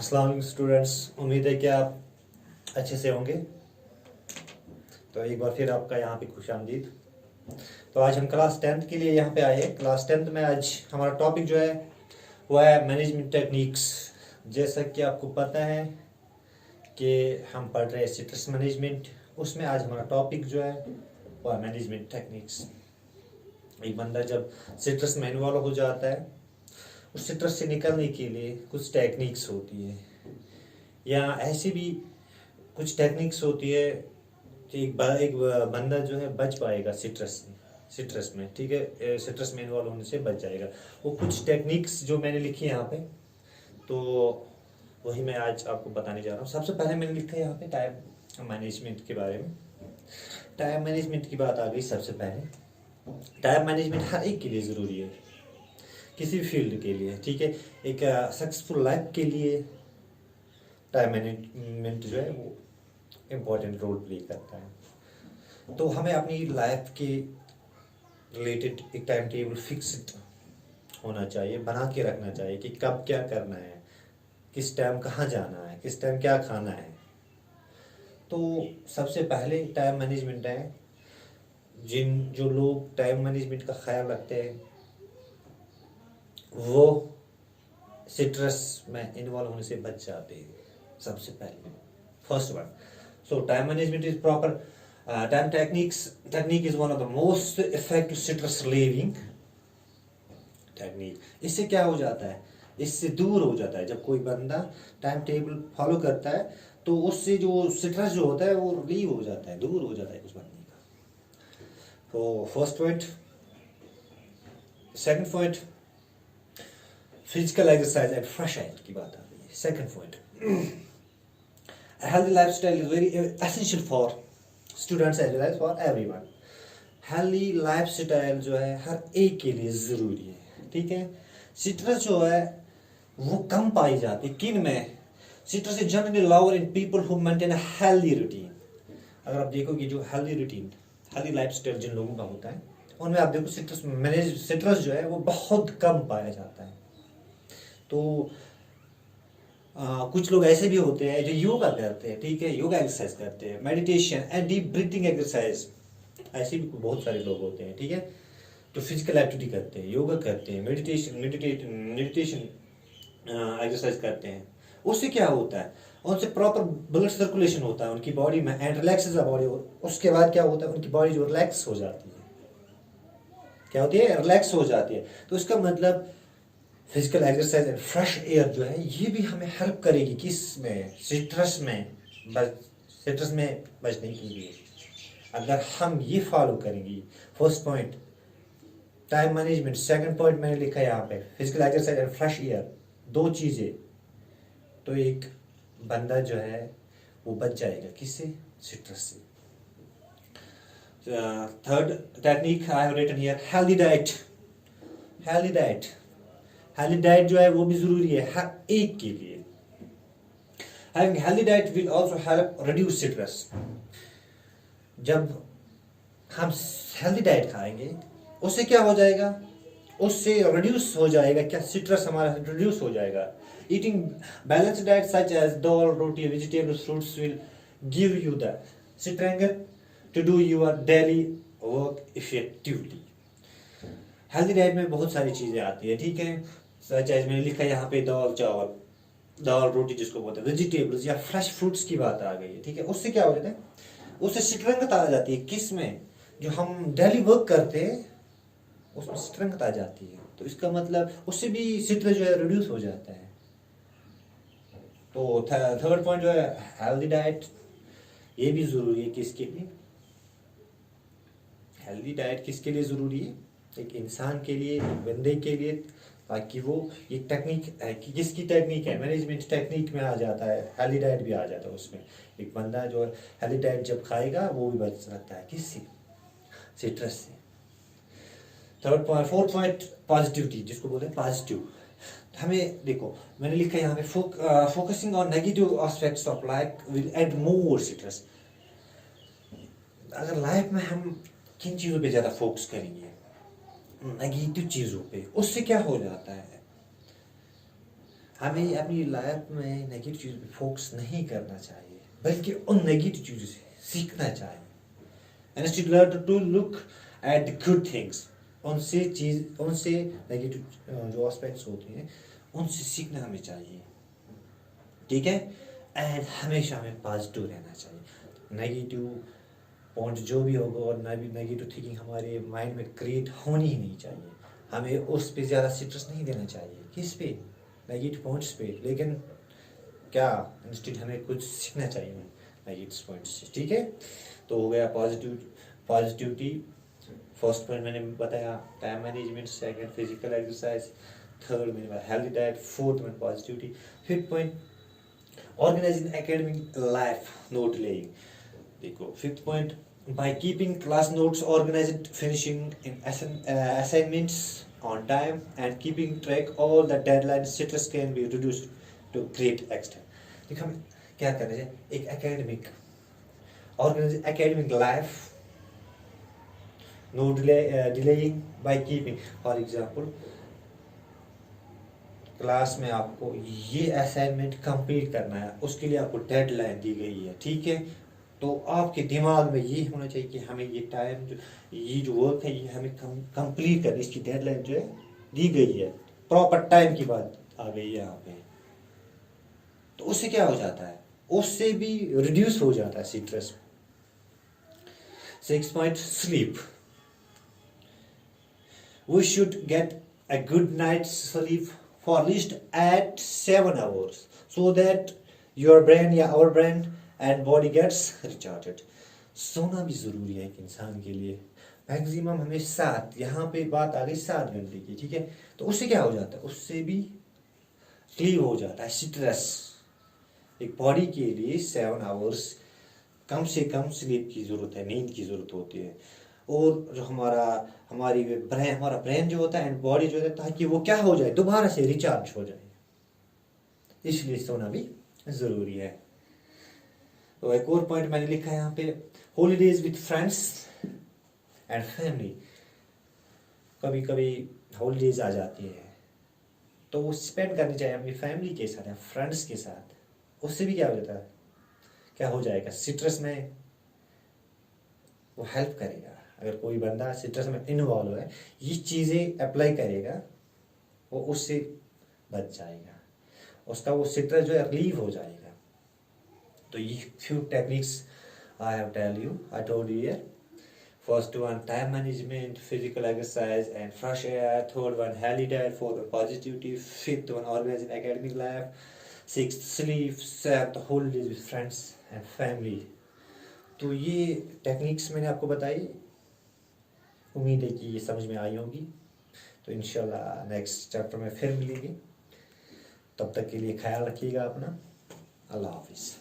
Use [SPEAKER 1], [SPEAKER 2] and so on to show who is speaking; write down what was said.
[SPEAKER 1] अस्सलाम वालेकुम स्टूडेंट्स, उम्मीद है कि आप अच्छे से होंगे। तो एक बार फिर आपका यहाँ पे खुशामदीद। तो आज हम क्लास 10th के लिए यहाँ पे आए हैं। क्लास 10th में आज हमारा टॉपिक जो है वो है मैनेजमेंट टेक्निक्स। जैसा कि आपको पता है कि हम पढ़ रहे हैं सिट्रस मैनेजमेंट, उसमें आज हमारा टॉपिक जो है वो है मैनेजमेंट टेक्निक्स। एक बंदा जब सिट्रस में इन्वॉल्व हो जाता है, उस सिट्रस से निकलने के लिए कुछ टेक्निक्स होती है, या ऐसी भी कुछ टेक्निक्स होती है कि एक बंदा जो है बच पाएगा सिट्रस में, ठीक है, सिट्रस में इन्वॉल्व होने से बच जाएगा। वो कुछ टेक्निक्स जो मैंने लिखी है यहाँ पे, तो वही मैं आज आपको बताने जा रहा हूँ। सबसे पहले मैंने लिखा है यहाँ पे टाइम मैनेजमेंट के बारे में। टाइम मैनेजमेंट की बात आ गई। सबसे पहले टाइम मैनेजमेंट हर एक के लिए ज़रूरी है, किसी भी फील्ड के लिए, ठीक है। एक सक्सेसफुल लाइफ के लिए टाइम मैनेजमेंट जो है वो इम्पोर्टेंट रोल प्ले करता है। तो हमें अपनी लाइफ के रिलेटेड एक टाइम टेबल फिक्स्ड होना चाहिए, बना के रखना चाहिए कि कब क्या करना है, किस टाइम कहाँ जाना है, किस टाइम क्या खाना है। तो सबसे पहले टाइम मैनेजमेंट है। जो लोग टाइम मैनेजमेंट का ख्याल रखते हैं वो सिट्रस में इन्वॉल्व होने से बच जाते हैं। सबसे पहले first one, so time management is proper time technique is one of the most effective citrus relieving technique. इससे क्या हो जाता है, इससे दूर हो जाता है। जब कोई बंदा टाइम टेबल फॉलो करता है तो उससे जो सिट्रस जो होता है वो रिलीव हो जाता है, दूर हो जाता है उस बंदे का। तो first point. Second point, physical exercise and fresh air की बात आ रही है। Second point, healthy lifestyle is very essential for students as well as for everyone. Healthy lifestyle जो है हर एक के लिए जरूरी है, ठीक है। सिट्रस जो है वो कम पाई जाती है किन में? Citrus is generally lower in people who maintain a healthy routine. अगर आप देखोगे जो हेल्दी रूटीन, हेल्दी लाइफस्टाइल जिन लोगों का होता है उनमें आप देखो सिट्रस जो है वो बहुत कम पाया जाता है। तो कुछ लोग ऐसे भी होते हैं जो योगा करते हैं, ठीक है, योगा एक्सरसाइज करते हैं, meditation and deep breathing exercise. ऐसे भी बहुत सारे लोग होते हैं, ठीक है, जो फिजिकल एक्टिविटी करते हैं, योगा करते हैं, मेडिटेशन एक्सरसाइज करते हैं। उससे क्या होता है, उनसे प्रॉपर ब्लड सर्कुलेशन होता है उनकी बॉडी में एंड रिलैक्सेस द बॉडी। उसके बाद क्या होता है, उनकी बॉडी जो रिलैक्स हो जाती है, क्या होती है, रिलैक्स हो जाती है। तो इसका मतलब physical exercise and fresh air जो है ये भी हमें हेल्प करेगी किस में, सिट्रस में बचने के लिए। अगर हम ये फॉलो करेंगे, first point time management, second point मैंने लिखा है यहाँ पे physical exercise and fresh air, दो चीजें, तो एक बंदा जो है वो बच जाएगा किससे, सिट्रस से। Third technique I have written here, healthy diet. Healthy diet जो है वो भी जरूरी है हर एक के लिए। Having healthy diet will also help reduce stress. जब हम हेल्दी डाइट खाएंगे उससे क्या हो जाएगा, उससे रिड्यूस हो जाएगा क्या, स्ट्रेस हमारा रिड्यूस हो जाएगा। Eating balanced diet such as dal, roti, vegetables, fruits will give you the strength to do your daily work effectively. Healthy diet में बहुत सारी चीजें आती है, ठीक है, सच एज मैंने लिखा है यहाँ पे दाल रोटी जिसको बोलते हैं, वेजिटेबल्स या फ्रेश फ्रूट्स की बात आ गई है, ठीक है। उससे क्या हो जाता है, उससे स्ट्रेंथ आ जाती है किस में, जो हम डेली वर्क करते हैं उसमें स्ट्रेंथ आ जाती है। तो इसका मतलब उससे भी स्ट्रेस जो है रिड्यूस हो जाता है। तो थर्ड पॉइंट जो है हेल्दी डाइट, ये भी जरूरी है किसके लिए, हेल्दी डाइट किसके लिए जरूरी है, एक इंसान के लिए, एक बंदे के लिए, ताकि वो एक टेक्निक है कि किसकी टेक्निक है, मैनेजमेंट टेक्निक में आ जाता है, हेल्दी डाइट भी आ जाता है उसमें। एक बंदा जो हेल्दी डाइट जब खाएगा वो भी बच सकता है किससे, सिट्रस से। Third point, fourth point positivity जिसको बोलते हैं पॉजिटिव। हमें देखो मैंने लिखा है यहाँ पे focusing on negative aspects of life will add more stress. अगर लाइफ में हम किन चीज़ों पे ज़्यादा फोकस करेंगे, नेगेटिव चीज़ों पे, उससे क्या हो जाता है, हमें अपनी लाइफ में नेगेटिव चीज़ पे फोकस नहीं करना चाहिए, बल्कि उन नेगेटिव चीज़ों से सीखना चाहिए। And instead learn to look at the good things. उनसे नेगेटिव जो एस्पेक्ट्स होते हैं उनसे सीखना हमें चाहिए, ठीक है। एंड हमेशा हमें पॉजिटिव रहना चाहिए। नेगेटिव पॉइंट जो भी होगा और नेगेटिव थिंकिंग हमारे माइंड में क्रिएट होनी ही नहीं चाहिए। हमें उस पर ज़्यादा स्ट्रेस नहीं देना चाहिए, किस पे, नेगेटिव पॉइंट्स पे। लेकिन क्या इंस्टेड हमें कुछ सीखना चाहिए नेगेटिव पॉइंट्स से, ठीक है। तो हो गया पॉजिटिविटी। फर्स्ट पॉइंट मैंने बताया time management, second physical exercise, third मैंने बताया हेल्दी डाइट, फोर्थ मैंने positivity, fifth point organising academic life, no delaying. देखो fifth point, by keeping class notes organised, finishing in assignments on time and keeping track all the deadlines, stress can be reduced to great extent. देखो हमें क्या करना चाहिए, एक academic life, no delaying by keeping, for example class में आपको ये assignment complete करना है, उसके लिए आपको डेडलाइन दी गई है, ठीक है। तो आपके दिमाग में ये होना चाहिए कि हमें ये टाइम ये जो वर्क है ये हमें कंप्लीट करनी, इसकी डेडलाइन जो है दी गई है, प्रॉपर टाइम की बात आ गई है यहाँ पे। तो उससे क्या हो जाता है, उससे भी रिड्यूस हो जाता है stress. 6 point sleep, we should get a good night sleep for least at 7 hours so that your brain या our brain and body gets recharged. सोना भी जरूरी है एक इंसान के लिए। मैक्सिमम हमें 7, यहाँ पे बात आ गई 7 घंटे की, ठीक है। तो उससे क्या हो जाता है, उससे भी क्लियर हो जाता है स्ट्रेस। एक बॉडी के लिए 7 hours कम से कम स्लीप की जरूरत है, नींद की जरूरत होती है। और जो हमारा ब्रेन जो होता है एंड बॉडी जो होता है, ताकि वो क्या हो जाए, दोबारा से रिचार्ज हो जाए, इसलिए सोना भी जरूरी है। तो एक और पॉइंट मैंने लिखा है यहाँ पे, holidays with friends and family. कभी कभी हॉलीडेज आ जाती है तो वो स्पेंड करनी चाहिए अपनी फैमिली के साथ या फ्रेंड्स के साथ। उससे भी क्या हो जाता है, क्या हो जाएगा, स्ट्रेस में वो हेल्प करेगा। अगर कोई बंदा स्ट्रेस में इन्वॉल्व है, ये चीज़ें अप्लाई करेगा, वो उससे बच जाएगा, उसका वो स्ट्रेस जो है रिलीव हो जाएगा। तो ये few techniques I told you here. First one, time management, physical exercise and fresh air. Third one, healthy diet. Fourth one, positivity. Fifth one, organizing academic life. Sixth, sleep. Seventh, holidays with friends and family. तो ये techniques मैंने आपको बताई, उम्मीद है कि ये समझ में आई होगी। तो इंशाल्लाह नेक्स्ट चैप्टर में फिर मिलेंगे, तब तक के लिए ख्याल रखिएगा अपना। अल्लाह हाफिज़।